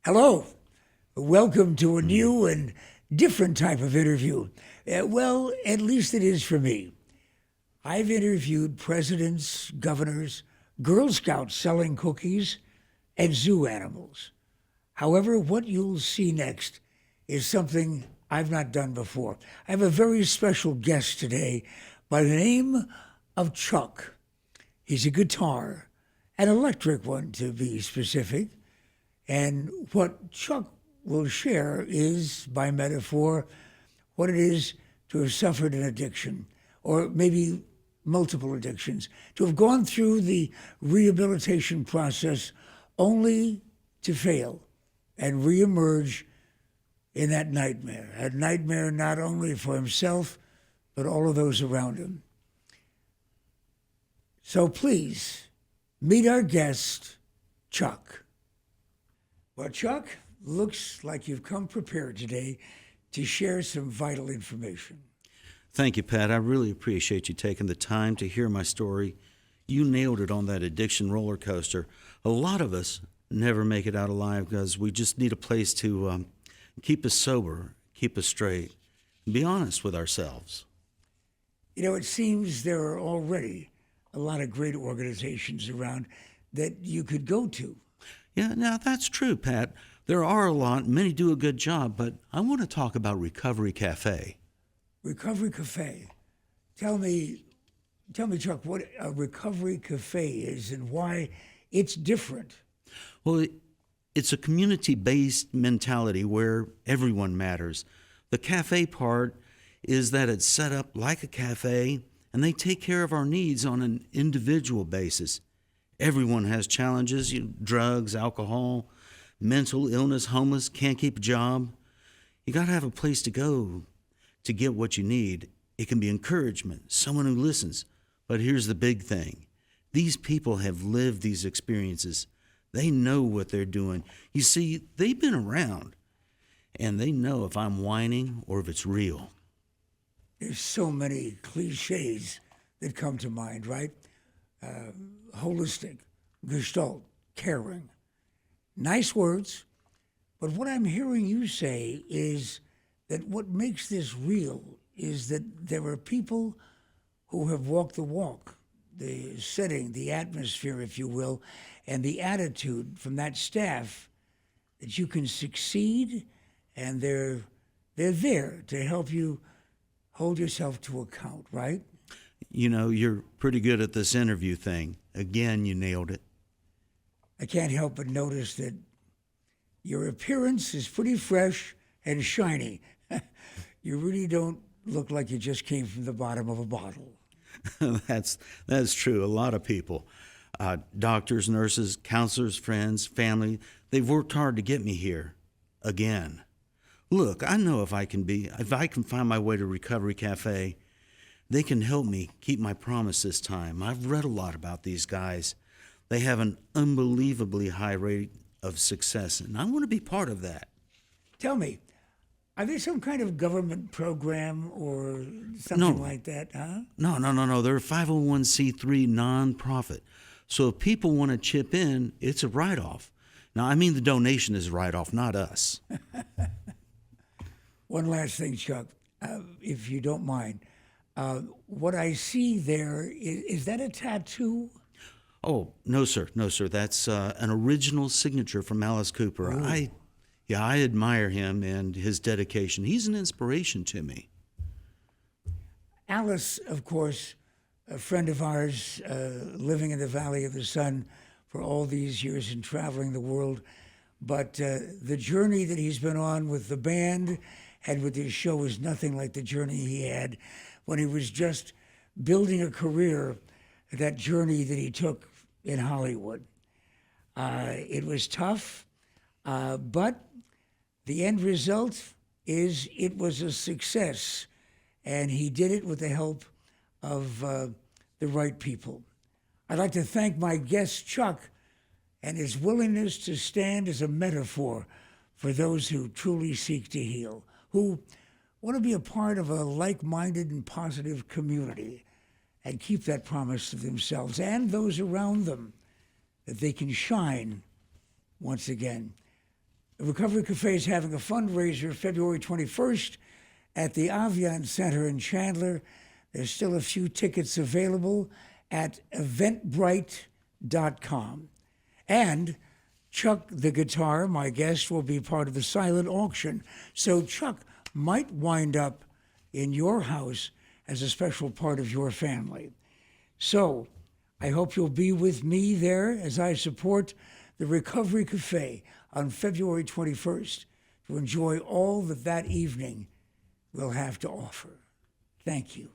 Hello. Welcome to a new and different type of interview. Well, at least it is for me. I've interviewed presidents, governors, Girl Scouts selling cookies, and zoo animals. However, what you'll see next is something I've not done before. I have a very special guest today by the name of Chuck. He's a guitar, an electric one to be specific. And what Chuck will share is, by metaphor, what it is to have suffered an addiction, or maybe multiple addictions, to have gone through the rehabilitation process only to fail and reemerge in that nightmare. A nightmare not only for himself, but all of those around him. So please, meet our guest, Chuck. Well, Chuck, looks like you've come prepared today to share some vital information. Thank you, Pat. I really appreciate you taking the time to hear my story. You nailed it on that addiction roller coaster. A lot of us never make it out alive because we just need a place to keep us sober, keep us straight, and be honest with ourselves. You know, it seems there are already a lot of great organizations around that you could go to. Yeah, now that's true, Pat. There are a lot, many do a good job, but I want to talk about Recovery Cafe. Recovery Cafe. Tell me, Chuck, what a Recovery Cafe is and why it's different. Well, it's a community-based mentality where everyone matters. The cafe part is that it's set up like a cafe, and they take care of our needs on an individual basis. Everyone has challenges, drugs, alcohol, mental illness, homeless, can't keep a job. You got to have a place to go to get what you need. It can be encouragement, someone who listens. But here's the big thing. These people have lived these experiences. They know what they're doing. You see, they've been around, and they know if I'm whining or if it's real. There's so many cliches that come to mind, right? Holistic, gestalt, caring. Nice words, but what I'm hearing you say is that what makes this real is that there are people who have walked the walk, the setting, the atmosphere, if you will, and the attitude from that staff that you can succeed, and they're there to help you hold yourself to account, right? You know, you're pretty good at this interview thing. Again, you nailed it. I can't help but notice that your appearance is pretty fresh and shiny. You really don't look like you just came from the bottom of a bottle. That's true. A lot of people, doctors, nurses, counselors, friends, family, they've worked hard to get me here again. Look, I know if I can find my way to Recovery Cafe, they can help me keep my promise this time. I've read a lot about these guys. They have an unbelievably high rate of success, and I want to be part of that. Tell me, are there some kind of government program or something like that, huh? No. They're a 501c3 nonprofit. So if people want to chip in, it's a write-off. Now, I mean the donation is a write-off, not us. One last thing, Chuck, if you don't mind. What I see there, is that a tattoo? Oh, no, sir. That's an original signature from Alice Cooper. Ooh. I admire him and his dedication. He's an inspiration to me. Alice, of course, a friend of ours, living in the Valley of the Sun for all these years and traveling the world. But the journey that he's been on with the band and with his show is nothing like the journey he had when he was just building a career, that journey that he took in Hollywood. It was tough, but the end result is it was a success, and he did it with the help of the right people. I'd like to thank my guest, Chuck, and his willingness to stand as a metaphor for those who truly seek to heal, who want to be a part of a like-minded and positive community and keep that promise to themselves and those around them that they can shine once again. The Recovery Cafe is having a fundraiser February 21st at the Avian Center in Chandler. There's still a few tickets available at eventbrite.com. And Chuck the guitar, my guest, will be part of the silent auction. So Chuck might wind up in your house as a special part of your family. So I hope you'll be with me there as I support the Recovery Cafe on February 21st to enjoy all that evening will have to offer. Thank you.